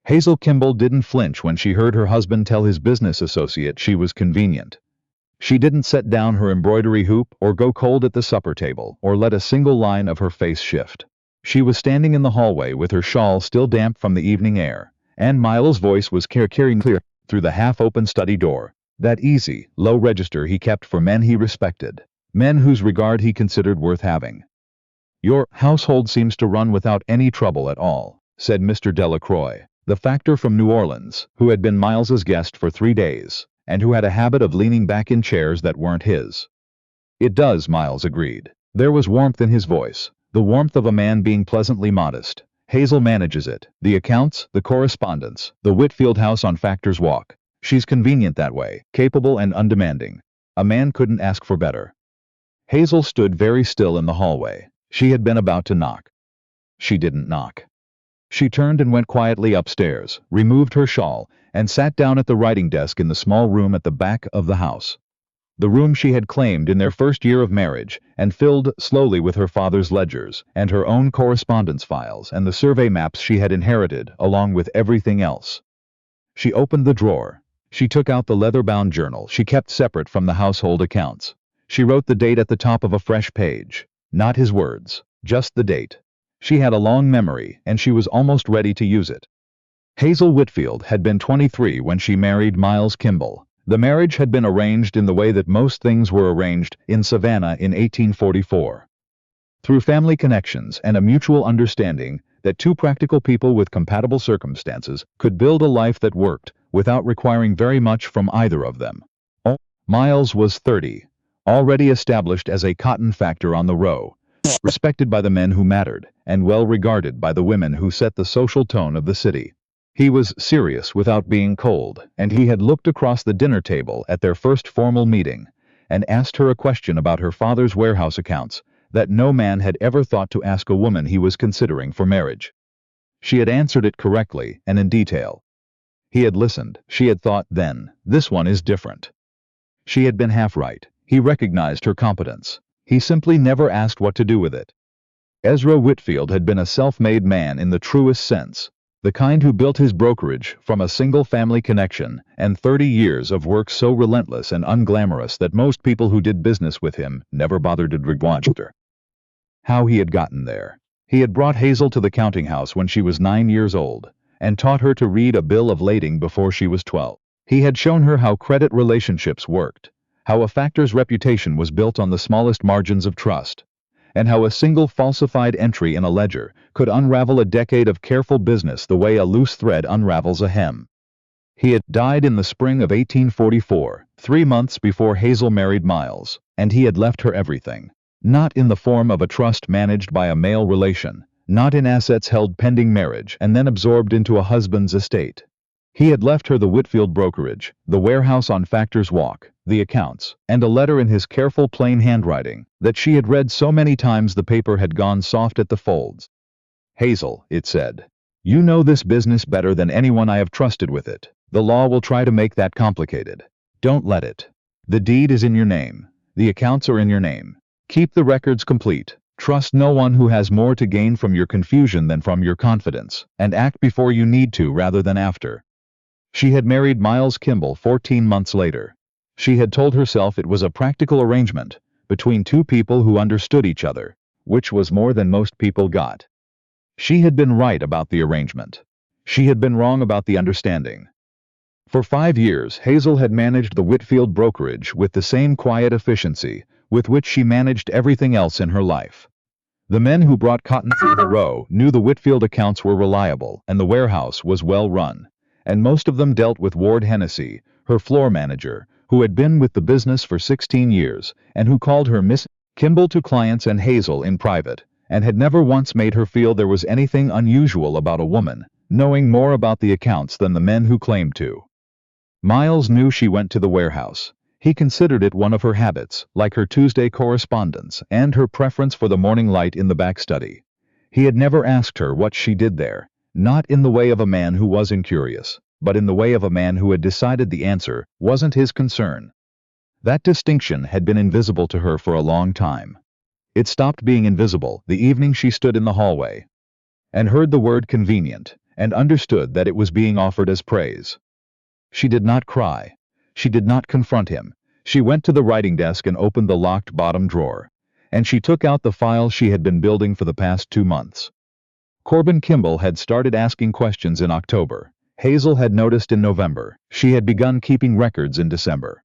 Hazel Kimball didn't flinch when she heard her husband tell his business associate she was convenient. She didn't set down her embroidery hoop or go cold at the supper table or let a single line of her face shift. She was standing in the hallway with her shawl still damp from the evening air, and Miles' voice was carrying clear through the half-open study door, that easy, low register he kept for men he respected, men whose regard he considered worth having. "Your household seems to run without any trouble at all," said Mr. Delacroix, the factor from New Orleans, who had been Miles's guest for 3 days, and who had a habit of leaning back in chairs that weren't his. "It does," Miles agreed. There was warmth in his voice, the warmth of a man being pleasantly modest. "Hazel manages it, the accounts, the correspondence, the Whitfield house on Factor's Walk. She's convenient that way, capable and undemanding. A man couldn't ask for better." Hazel stood very still in the hallway. She had been about to knock. She didn't knock. She turned and went quietly upstairs, removed her shawl, and sat down at the writing desk in the small room at the back of the house. The room she had claimed in their first year of marriage, and filled slowly with her father's ledgers, and her own correspondence files, and the survey maps she had inherited, along with everything else. She opened the drawer. She took out the leather-bound journal she kept separate from the household accounts. She wrote the date at the top of a fresh page. Not his words, just the date. She had a long memory, and she was almost ready to use it. Hazel Whitfield had been 23 when she married Miles Kimball. The marriage had been arranged in the way that most things were arranged in Savannah in 1844. Through family connections and a mutual understanding that two practical people with compatible circumstances could build a life that worked without requiring very much from either of them. Miles was 30, already established as a cotton factor on the row, respected by the men who mattered, and well regarded by the women who set the social tone of the city. He was serious without being cold, and he had looked across the dinner table at their first formal meeting, and asked her a question about her father's warehouse accounts that no man had ever thought to ask a woman he was considering for marriage. She had answered it correctly and in detail. He had listened. She had thought then, this one is different. She had been half right. He recognized her competence. He simply never asked what to do with it. Ezra Whitfield had been a self-made man in the truest sense, the kind who built his brokerage from a single family connection and 30 years of work so relentless and unglamorous that most people who did business with him never bothered to register. How he had gotten there. He had brought Hazel to the counting house when she was 9 years old, and taught her to read a bill of lading before she was 12. He had shown her how credit relationships worked, how a factor's reputation was built on the smallest margins of trust, and how a single falsified entry in a ledger could unravel a decade of careful business the way a loose thread unravels a hem. He had died in the spring of 1844, 3 months before Hazel married Miles, and he had left her everything. Not in the form of a trust managed by a male relation, not in assets held pending marriage and then absorbed into a husband's estate. He had left her the Whitfield brokerage, the warehouse on Factor's Walk, the accounts, and a letter in his careful plain handwriting that she had read so many times the paper had gone soft at the folds. "Hazel," it said, "you know this business better than anyone I have trusted with it. The law will try to make that complicated. Don't let it. The deed is in your name. The accounts are in your name. Keep the records complete. Trust no one who has more to gain from your confusion than from your confidence, and act before you need to rather than after." She had married Miles Kimball 14 months later. She had told herself it was a practical arrangement between two people who understood each other, which was more than most people got. She had been right about the arrangement. She had been wrong about the understanding. For 5 years, Hazel had managed the Whitfield brokerage with the same quiet efficiency with which she managed everything else in her life. The men who brought cotton to the row knew the Whitfield accounts were reliable and the warehouse was well run, and most of them dealt with Ward Hennessy, her floor manager, who had been with the business for 16 years, and who called her Miss Kimball to clients and Hazel in private, and had never once made her feel there was anything unusual about a woman knowing more about the accounts than the men who claimed to. Miles knew she went to the warehouse. He considered it one of her habits, like her Tuesday correspondence and her preference for the morning light in the back study. He had never asked her what she did there, not in the way of a man who was incurious, but in the way of a man who had decided the answer wasn't his concern. That distinction had been invisible to her for a long time. It stopped being invisible the evening she stood in the hallway and heard the word convenient, and understood that it was being offered as praise. She did not cry. She did not confront him. She went to the writing desk and opened the locked bottom drawer, and she took out the file she had been building for the past 2 months. Corbin Kimball had started asking questions in October. Hazel had noticed in November. She had begun keeping records in December.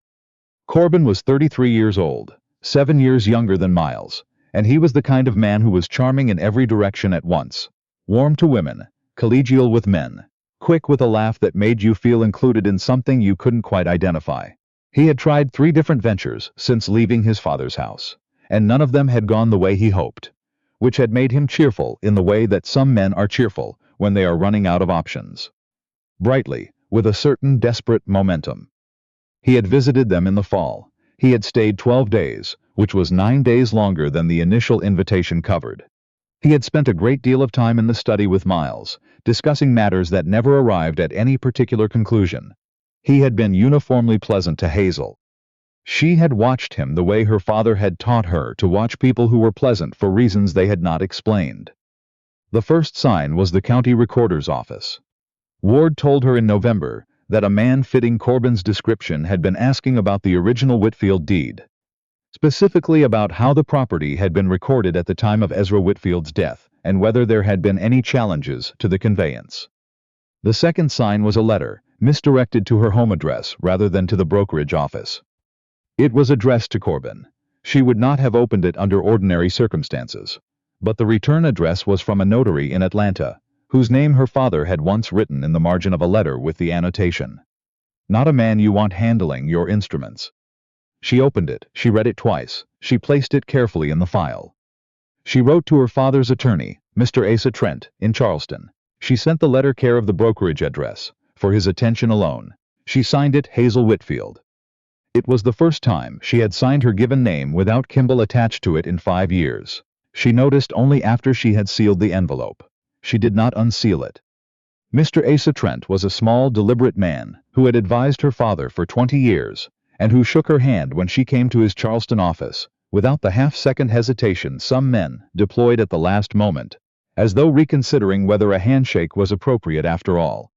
Corbin was 33 years old, 7 years younger than Miles, and he was the kind of man who was charming in every direction at once. Warm to women, collegial with men, quick with a laugh that made you feel included in something you couldn't quite identify. He had tried 3 different ventures since leaving his father's house, and none of them had gone the way he hoped, which had made him cheerful in the way that some men are cheerful when they are running out of options. Brightly, with a certain desperate momentum. He had visited them in the fall. He had stayed 12 days, which was 9 days longer than the initial invitation covered. He had spent a great deal of time in the study with Miles, discussing matters that never arrived at any particular conclusion. He had been uniformly pleasant to Hazel. She had watched him the way her father had taught her to watch people who were pleasant for reasons they had not explained. The first sign was the county recorder's office. Ward told her in November that a man fitting Corbin's description had been asking about the original Whitfield deed, specifically about how the property had been recorded at the time of Ezra Whitfield's death and whether there had been any challenges to the conveyance. The second sign was a letter, misdirected to her home address rather than to the brokerage office. It was addressed to Corbin. She would not have opened it under ordinary circumstances, but the return address was from a notary in Atlanta, whose name her father had once written in the margin of a letter with the annotation, "Not a man you want handling your instruments." She opened it, she read it twice, she placed it carefully in the file. She wrote to her father's attorney, Mr. Asa Trent, in Charleston. She sent the letter care of the brokerage address, for his attention alone. She signed it Hazel Whitfield. It was the first time she had signed her given name without Kimball attached to it in 5 years. She noticed only after she had sealed the envelope. She did not unseal it. Mr. Asa Trent was a small, deliberate man who had advised her father for 20 years, and who shook her hand when she came to his Charleston office, without the half-second hesitation some men deployed at the last moment, as though reconsidering whether a handshake was appropriate after all.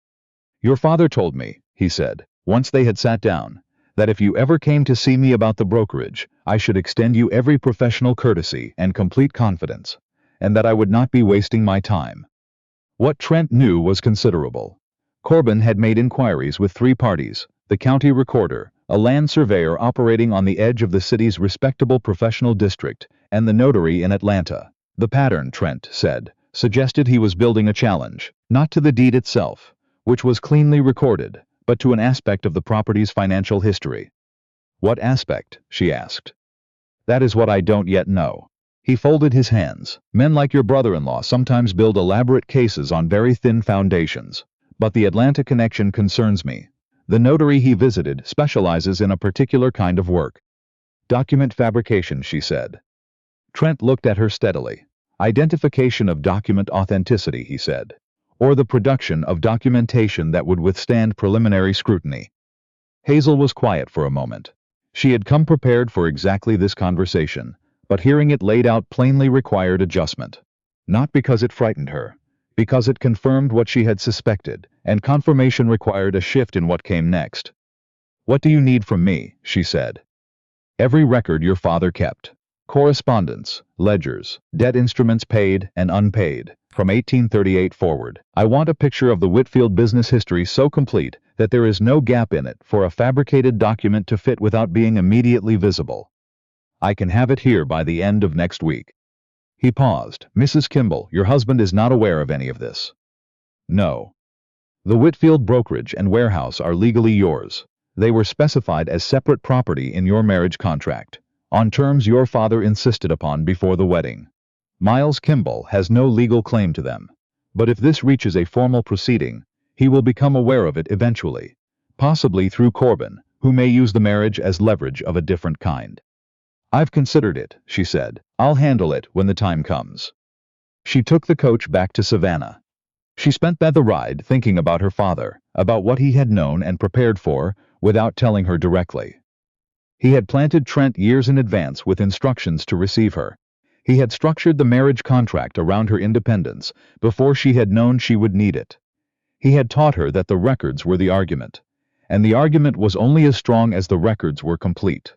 "Your father told me," he said, once they had sat down, "that if you ever came to see me about the brokerage, I should extend you every professional courtesy and complete confidence, and that I would not be wasting my time." What Trent knew was considerable. Corbin had made inquiries with 3 parties, the county recorder, a land surveyor operating on the edge of the city's respectable professional district, and the notary in Atlanta. The pattern, Trent said, suggested he was building a challenge, not to the deed itself, which was cleanly recorded, but to an aspect of the property's financial history. "What aspect?" she asked. "That is what I don't yet know." He folded his hands. "Men like your brother-in-law sometimes build elaborate cases on very thin foundations, but the Atlanta connection concerns me. The notary he visited specializes in a particular kind of work." "Document fabrication," she said. Trent looked at her steadily. "Identification of document authenticity," he said, "or the production of documentation that would withstand preliminary scrutiny." Hazel was quiet for a moment. She had come prepared for exactly this conversation, but hearing it laid out plainly required adjustment. Not because it frightened her, because it confirmed what she had suspected, and confirmation required a shift in what came next. "What do you need from me?" she said. "Every record your father kept. Correspondence, ledgers, debt instruments paid and unpaid, from 1838 forward. I want a picture of the Whitfield business history so complete that there is no gap in it for a fabricated document to fit without being immediately visible. I can have it here by the end of next week." He paused. "Mrs. Kimball, your husband is not aware of any of this." "No. The Whitfield brokerage and warehouse are legally yours. They were specified as separate property in your marriage contract, on terms your father insisted upon before the wedding. Miles Kimball has no legal claim to them, but if this reaches a formal proceeding, he will become aware of it eventually, possibly through Corbin, who may use the marriage as leverage of a different kind." "I've considered it," she said. "I'll handle it when the time comes." She took the coach back to Savannah. She spent the ride thinking about her father, about what he had known and prepared for, without telling her directly. He had planted Trent years in advance with instructions to receive her. He had structured the marriage contract around her independence before she had known she would need it. He had taught her that the records were the argument, and the argument was only as strong as the records were complete.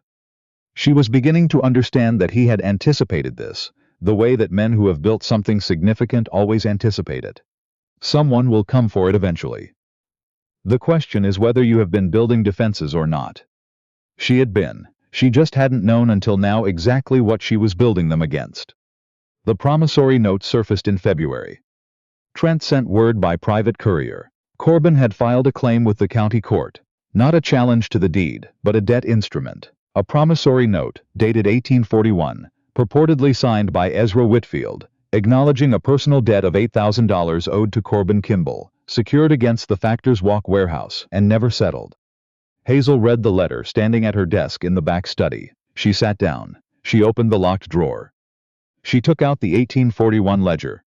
She was beginning to understand that he had anticipated this, the way that men who have built something significant always anticipate it. Someone will come for it eventually. The question is whether you have been building defenses or not. She had been. She just hadn't known until now exactly what she was building them against. The promissory note surfaced in February. Trent sent word by private courier. Corbin had filed a claim with the county court, not a challenge to the deed, but a debt instrument, a promissory note, dated 1841, purportedly signed by Ezra Whitfield, acknowledging a personal debt of $8,000 owed to Corbin Kimball, secured against the Factors Walk warehouse, and never settled. Hazel read the letter standing at her desk in the back study. She sat down. She opened the locked drawer. She took out the 1841 ledger.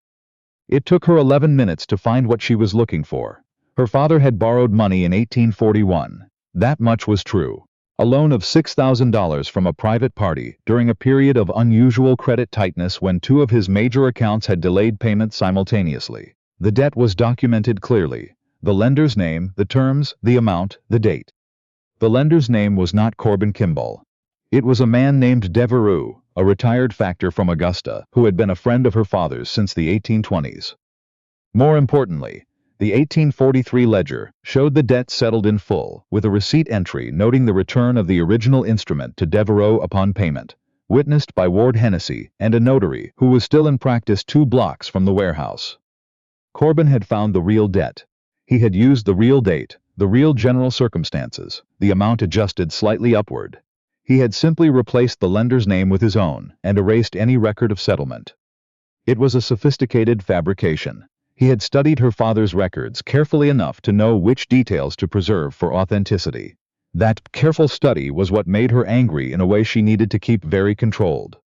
It took her 11 minutes to find what she was looking for. Her father had borrowed money in 1841. That much was true. A loan of $6,000 from a private party during a period of unusual credit tightness when two of his major accounts had delayed payment simultaneously. The debt was documented clearly. The lender's name, the terms, the amount, the date. The lender's name was not Corbin Kimball. It was a man named Devereux, a retired factor from Augusta, who had been a friend of her father's since the 1820s. More importantly, the 1843 ledger showed the debt settled in full, with a receipt entry noting the return of the original instrument to Devereux upon payment, witnessed by Ward Hennessy and a notary who was still in practice 2 blocks from the warehouse. Corbin had found the real debt. He had used the real date, the real general circumstances, the amount adjusted slightly upward. He had simply replaced the lender's name with his own and erased any record of settlement. It was a sophisticated fabrication. He had studied her father's records carefully enough to know which details to preserve for authenticity. That careful study was what made her angry in a way she needed to keep very controlled.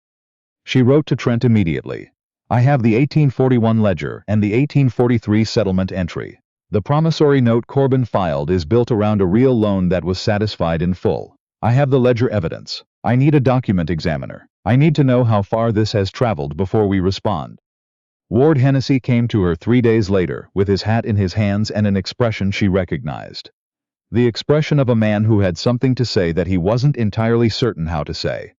She wrote to Trent immediately. I have the 1841 ledger and the 1843 settlement entry. The promissory note Corbin filed is built around a real loan that was satisfied in full. I have the ledger evidence. I need a document examiner. I need to know how far this has traveled before we respond. Ward Hennessy came to her 3 days later, with his hat in his hands and an expression she recognized. The expression of a man who had something to say that he wasn't entirely certain how to say.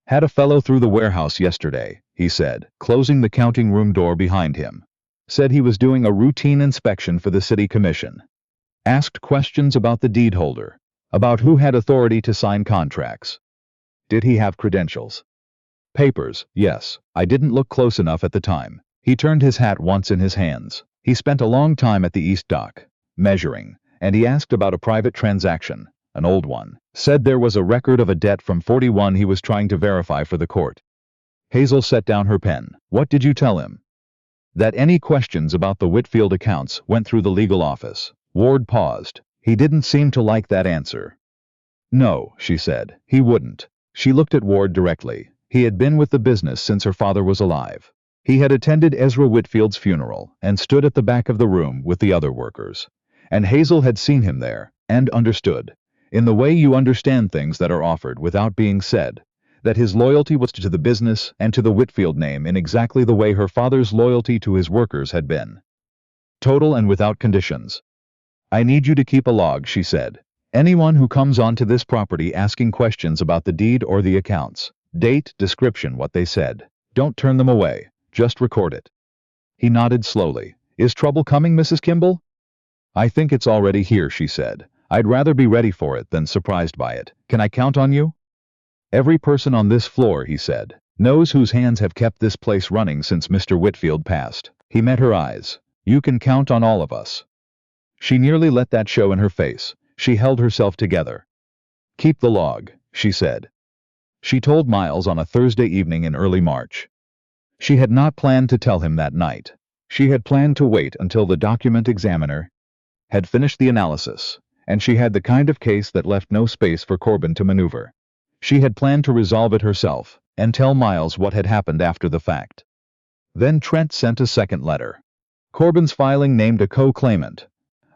Had a fellow through the warehouse yesterday, he said, closing the counting room door behind him. Said he was doing a routine inspection for the city commission. Asked questions about the deed holder, about who had authority to sign contracts. Did he have credentials? Papers, yes. I didn't look close enough at the time. He turned his hat once in his hands. He spent a long time at the East Dock, measuring, and he asked about a private transaction, an old one. Said there was a record of a debt from 41 he was trying to verify for the court. Hazel set down her pen. What did you tell him? That any questions about the Whitfield accounts went through the legal office. Ward paused. He didn't seem to like that answer. No, she said, he wouldn't. She looked at Ward directly. He had been with the business since her father was alive. He had attended Ezra Whitfield's funeral and stood at the back of the room with the other workers. And Hazel had seen him there, and understood, in the way you understand things that are offered without being said, that his loyalty was to the business and to the Whitfield name in exactly the way her father's loyalty to his workers had been. Total and without conditions. I need you to keep a log, she said. Anyone who comes onto this property asking questions about the deed or the accounts, date, description, what they said. Don't turn them away. Just record it. He nodded slowly. Is trouble coming, Mrs. Kimball? I think it's already here, she said. I'd rather be ready for it than surprised by it. Can I count on you? Every person on this floor, he said, knows whose hands have kept this place running since Mr. Whitfield passed. He met her eyes. You can count on all of us. She nearly let that show in her face. She held herself together. Keep the log, she said. She told Miles on a Thursday evening in early March. She had not planned to tell him that night. She had planned to wait until the document examiner had finished the analysis, and she had the kind of case that left no space for Corbin to maneuver. She had planned to resolve it herself and tell Miles what had happened after the fact. Then Trent sent a second letter. Corbin's filing named a co-claimant,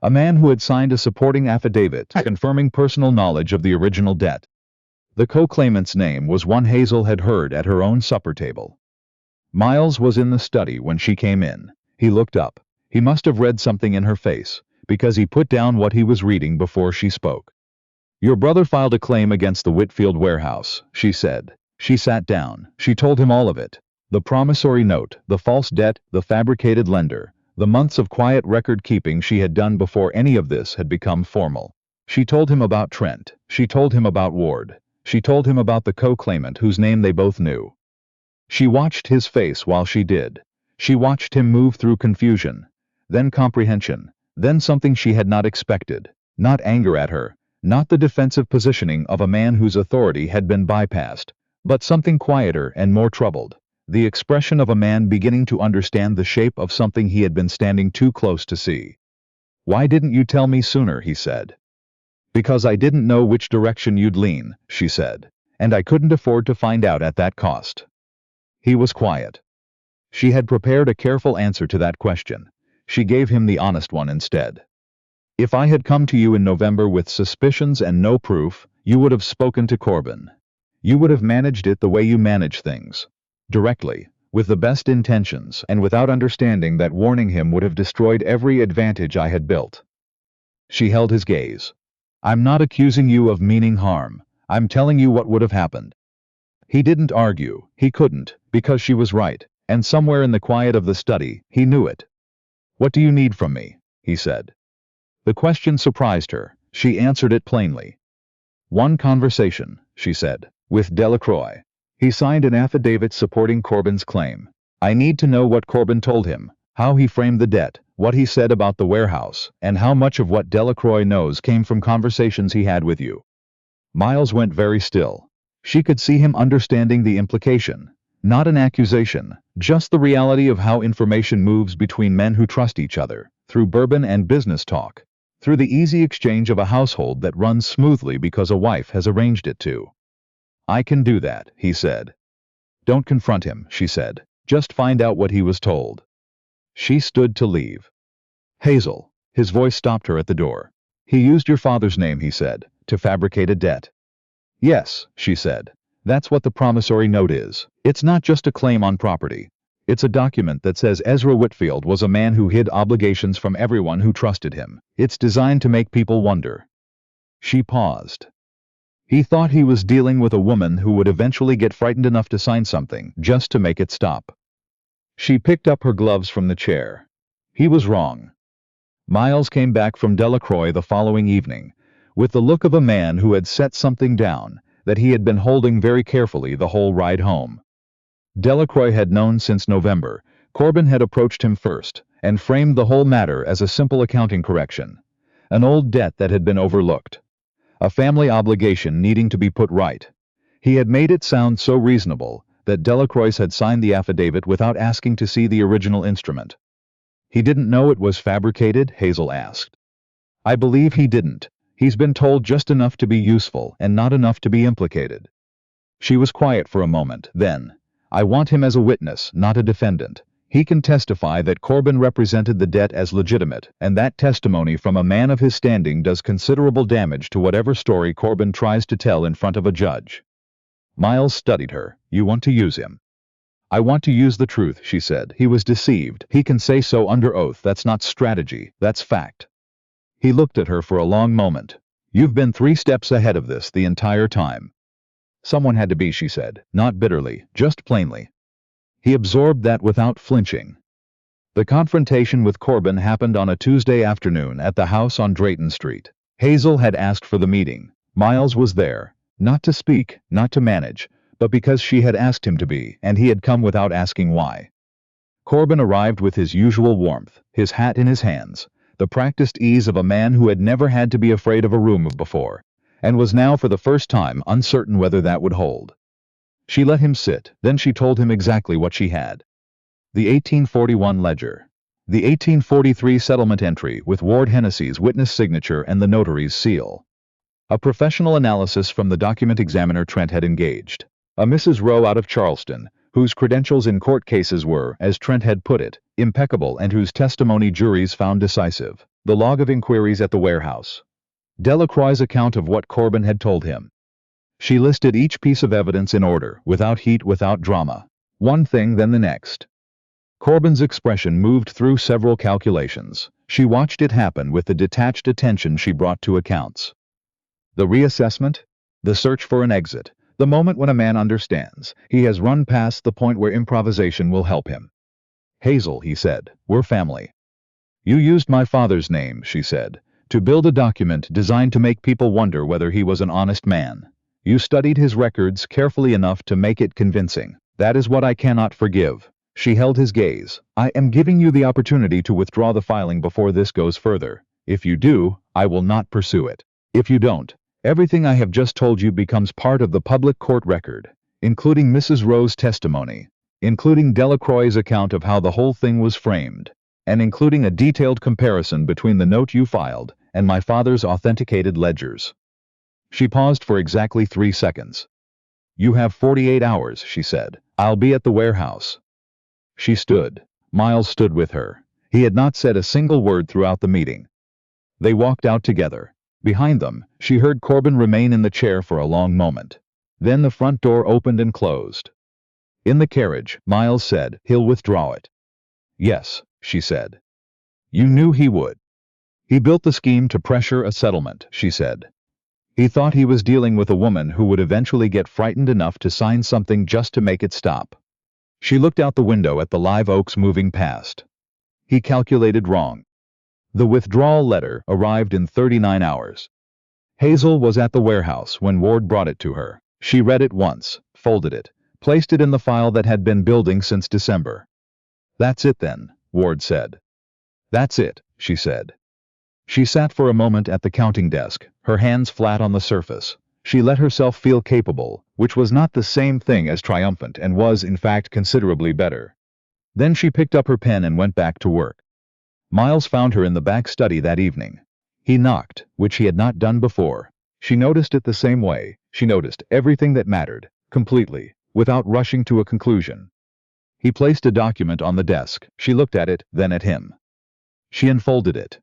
a man who had signed a supporting affidavit confirming personal knowledge of the original debt. The co-claimant's name was one Hazel had heard at her own supper table. Miles was in the study when she came in. He looked up. He must have read something in her face, because he put down what he was reading before she spoke. "Your brother filed a claim against the Whitfield warehouse," she said. She sat down. She told him all of it. The promissory note, the false debt, the fabricated lender, the months of quiet record-keeping she had done before any of this had become formal. She told him about Trent. She told him about Ward. She told him about the co-claimant whose name they both knew. She watched his face while she did. She watched him move through confusion, then comprehension, then something she had not expected. Not anger at her, not the defensive positioning of a man whose authority had been bypassed, but something quieter and more troubled. The expression of a man beginning to understand the shape of something he had been standing too close to see. "Why didn't you tell me sooner?" he said. "Because I didn't know which direction you'd lean," she said, "and I couldn't afford to find out at that cost." He was quiet. She had prepared a careful answer to that question. She gave him the honest one instead. "If I had come to you in November with suspicions and no proof, you would have spoken to Corbin. You would have managed it the way you manage things. Directly, with the best intentions, and without understanding that warning him would have destroyed every advantage I had built." She held his gaze. "I'm not accusing you of meaning harm. I'm telling you what would have happened." He didn't argue. He couldn't, because she was right, and somewhere in the quiet of the study, he knew it. "What do you need from me?" he said. The question surprised her. She answered it plainly. "One conversation," she said, "with Delacroix. He signed an affidavit supporting Corbin's claim. I need to know what Corbin told him, how he framed the debt, what he said about the warehouse, and how much of what Delacroix knows came from conversations he had with you." Miles went very still. She could see him understanding the implication. Not an accusation, just the reality of how information moves between men who trust each other, through bourbon and business talk, through the easy exchange of a household that runs smoothly because a wife has arranged it to. "I can do that," he said. "Don't confront him," she said. "Just find out what he was told." She stood to leave. "Hazel." His voice stopped her at the door. "He used your father's name," he said, "to fabricate a debt." "Yes," she said. "That's what the promissory note is. It's not just a claim on property. It's a document that says Ezra Whitfield was a man who hid obligations from everyone who trusted him. It's designed to make people wonder." She paused. He thought he was dealing with a woman who would eventually get frightened enough to sign something, just to make it stop. She picked up her gloves from the chair. He was wrong. Miles came back from Delacroix the following evening, with the look of a man who had set something down that he had been holding very carefully the whole ride home. Delacroix had known since November. Corbin had approached him first, and framed the whole matter as a simple accounting correction. An old debt that had been overlooked. A family obligation needing to be put right. He had made it sound so reasonable that Delacroix had signed the affidavit without asking to see the original instrument. "He didn't know it was fabricated?" Hazel asked. "I believe he didn't. He's been told just enough to be useful and not enough to be implicated." She was quiet for a moment, then, "I want him as a witness, not a defendant. He can testify that Corbin represented the debt as legitimate, and that testimony from a man of his standing does considerable damage to whatever story Corbin tries to tell in front of a judge." Miles studied her. "You want to use him?" "I want to use the truth," she said. "He was deceived. He can say so under oath. That's not strategy. That's fact." He looked at her for a long moment. "You've been 3 steps ahead of this the entire time." "Someone had to be," she said, not bitterly, just plainly. He absorbed that without flinching. The confrontation with Corbin happened on a Tuesday afternoon at the house on Drayton Street. Hazel had asked for the meeting. Miles was there, not to speak, not to manage, but because she had asked him to be, and he had come without asking why. Corbin arrived with his usual warmth, his hat in his hands, the practiced ease of a man who had never had to be afraid of a room before, and was now for the first time uncertain whether that would hold. She let him sit, then she told him exactly what she had. The 1841 ledger. The 1843 settlement entry with Ward Hennessy's witness signature and the notary's seal. A professional analysis from the document examiner Trent had engaged. A Mrs. Rowe out of Charleston, whose credentials in court cases were, as Trent had put it, impeccable and whose testimony juries found decisive. The log of inquiries at the warehouse. Delacroix's account of what Corbin had told him. She listed each piece of evidence in order, without heat, without drama. One thing, then the next. Corbin's expression moved through several calculations. She watched it happen with the detached attention she brought to accounts. The reassessment? The search for an exit. The moment when a man understands he has run past the point where improvisation will help him. Hazel, he said, we're family. You used my father's name, she said, to build a document designed to make people wonder whether he was an honest man. You studied his records carefully enough to make it convincing. That is what I cannot forgive. She held his gaze. I am giving you the opportunity to withdraw the filing before this goes further. If you do, I will not pursue it. If you don't, everything I have just told you becomes part of the public court record, including Mrs. Rowe's testimony, including Delacroix's account of how the whole thing was framed, and including a detailed comparison between the note you filed and my father's authenticated ledgers. She paused for exactly 3 seconds. You have 48 hours, she said. I'll be at the warehouse. She stood. Miles stood with her. He had not said a single word throughout the meeting. They walked out together. Behind them, she heard Corbin remain in the chair for a long moment. Then the front door opened and closed. In the carriage, Miles said, he'll withdraw it. Yes, she said. You knew he would. He built the scheme to pressure a settlement, she said. He thought he was dealing with a woman who would eventually get frightened enough to sign something just to make it stop. She looked out the window at the live oaks moving past. He calculated wrong. The withdrawal letter arrived in 39 hours. Hazel was at the warehouse when Ward brought it to her. She read it once, folded it, placed it in the file that had been building since December. That's it then, Ward said. That's it, she said. She sat for a moment at the counting desk, her hands flat on the surface. She let herself feel capable, which was not the same thing as triumphant and was, in fact, considerably better. Then she picked up her pen and went back to work. Miles found her in the back study that evening. He knocked, which he had not done before. She noticed it the same way. She noticed everything that mattered, completely, without rushing to a conclusion. He placed a document on the desk. She looked at it, then at him. She unfolded it.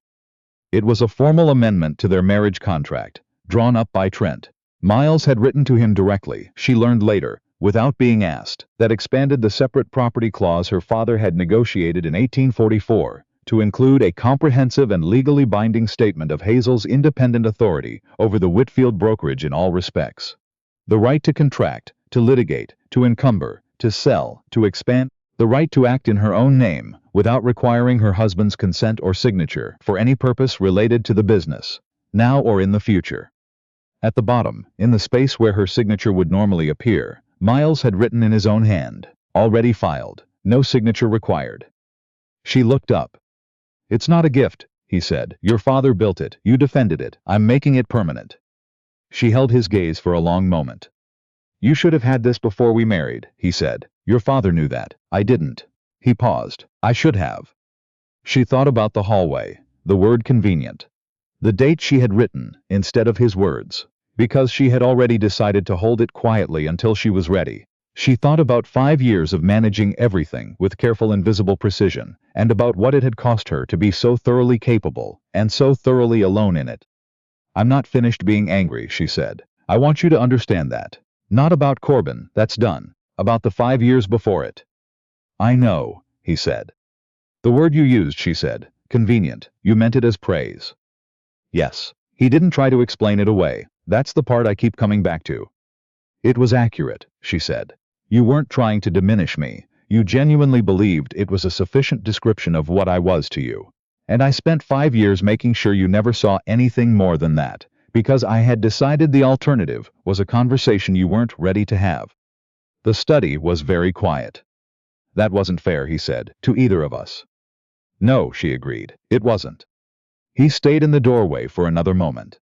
It was a formal amendment to their marriage contract, drawn up by Trent. Miles had written to him directly, she learned later, without being asked, that expanded the separate property clause her father had negotiated in 1844 to include a comprehensive and legally binding statement of Hazel's independent authority over the Whitfield brokerage in all respects. The right to contract, to litigate, to encumber, to sell, to expand, the right to act in her own name without requiring her husband's consent or signature for any purpose related to the business, now or in the future. At the bottom, in the space where her signature would normally appear, Miles had written in his own hand, already filed, no signature required. She looked up. It's not a gift, he said. Your father built it, you defended it, I'm making it permanent. She held his gaze for a long moment. You should have had this before we married, he said. Your father knew that. I didn't. He paused. I should have. She thought about the hallway, the word convenient. The date she had written, instead of his words, because she had already decided to hold it quietly until she was ready. She thought about 5 years of managing everything with careful and visible precision, and about what it had cost her to be so thoroughly capable, and so thoroughly alone in it. I'm not finished being angry, she said. I want you to understand that. Not about Corbin, that's done. About the 5 years before it. I know, he said. The word you used, she said, convenient, you meant it as praise. Yes. He didn't try to explain it away. That's the part I keep coming back to. It was accurate, she said. You weren't trying to diminish me. You genuinely believed it was a sufficient description of what I was to you. And I spent 5 years making sure you never saw anything more than that, because I had decided the alternative was a conversation you weren't ready to have. The study was very quiet. That wasn't fair, he said, to either of us. No, she agreed, it wasn't. He stayed in the doorway for another moment.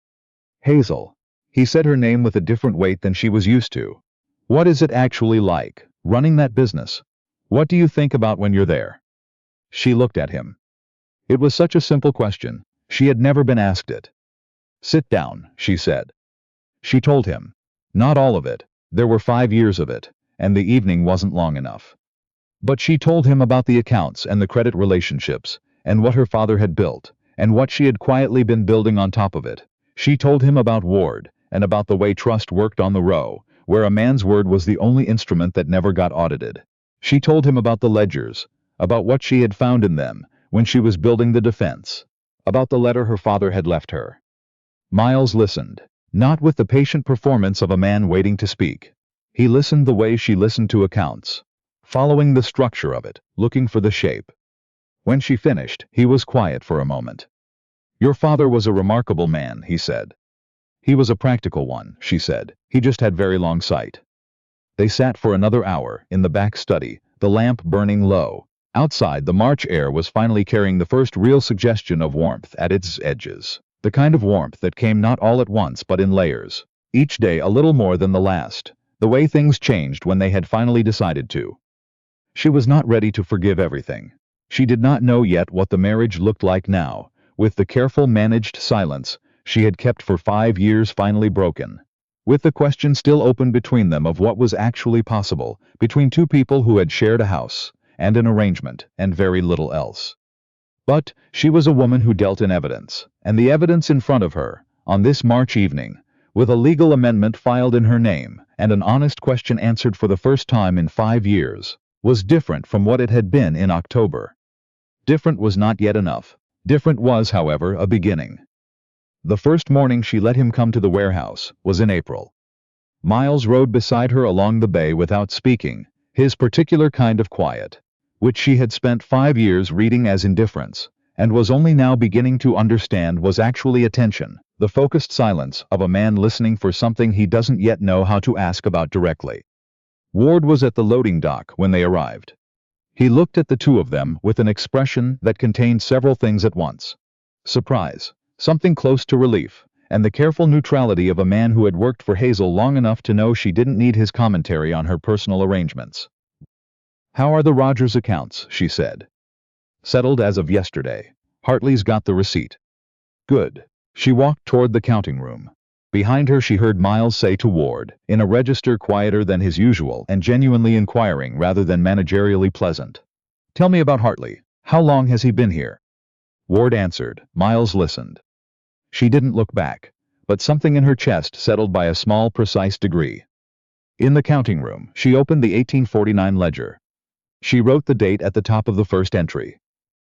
Hazel. He said her name with a different weight than she was used to. What is it actually like, running that business? What do you think about when you're there? She looked at him. It was such a simple question. She had never been asked it. Sit down, she said. She told him. Not all of it. There were 5 years of it, and the evening wasn't long enough. But she told him about the accounts and the credit relationships, and what her father had built, and what she had quietly been building on top of it. She told him about Ward, and about the way trust worked on the row, where a man's word was the only instrument that never got audited. She told him about the ledgers, about what she had found in them when she was building the defense, about the letter her father had left her. Miles listened, not with the patient performance of a man waiting to speak. He listened the way she listened to accounts, following the structure of it, looking for the shape. When she finished, he was quiet for a moment. "Your father was a remarkable man," he said. "He was a practical one," she said. "He just had very long sight." They sat for another hour in the back study, the lamp burning low. Outside, the March air was finally carrying the first real suggestion of warmth at its edges, the kind of warmth that came not all at once but in layers, each day a little more than the last, the way things changed when they had finally decided to. She was not ready to forgive everything. She did not know yet what the marriage looked like now, with the careful managed silence she had kept for 5 years finally broken, with the question still open between them of what was actually possible between two people who had shared a house and an arrangement and very little else. But she was a woman who dealt in evidence, and the evidence in front of her, on this March evening, with a legal amendment filed in her name and an honest question answered for the first time in 5 years, was different from what it had been in October. Different was not yet enough. Different was, however, a beginning. The first morning she let him come to the warehouse was in April. Miles rode beside her along the bay without speaking, his particular kind of quiet, which she had spent 5 years reading as indifference, and was only now beginning to understand was actually attention, the focused silence of a man listening for something he doesn't yet know how to ask about directly. Ward was at the loading dock when they arrived. He looked at the two of them with an expression that contained several things at once: surprise, something close to relief, and the careful neutrality of a man who had worked for Hazel long enough to know she didn't need his commentary on her personal arrangements. "How are the Rogers accounts?" she said. "Settled as of yesterday. Hartley's got the receipt." "Good." She walked toward the counting room. Behind her she heard Miles say to Ward, in a register quieter than his usual and genuinely inquiring rather than managerially pleasant, "Tell me about Hartley. How long has he been here?" Ward answered. Miles listened. She didn't look back, but something in her chest settled by a small, precise degree. In the counting room, she opened the 1849 ledger. She wrote the date at the top of the first entry.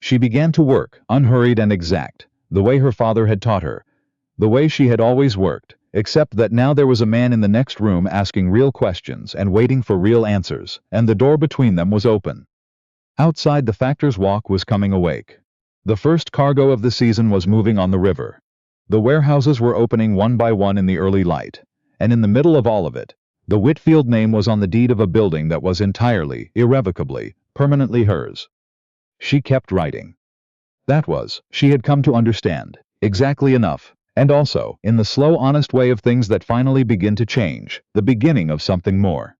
She began to work, unhurried and exact, the way her father had taught her, the way she had always worked, except that now there was a man in the next room asking real questions and waiting for real answers, and the door between them was open. Outside, the factor's walk was coming awake. The first cargo of the season was moving on the river. The warehouses were opening one by one in the early light, and in the middle of all of it, the Whitfield name was on the deed of a building that was entirely, irrevocably, permanently hers. She kept writing. That was, she had come to understand, exactly enough, and also, in the slow, honest way of things that finally begin to change, the beginning of something more.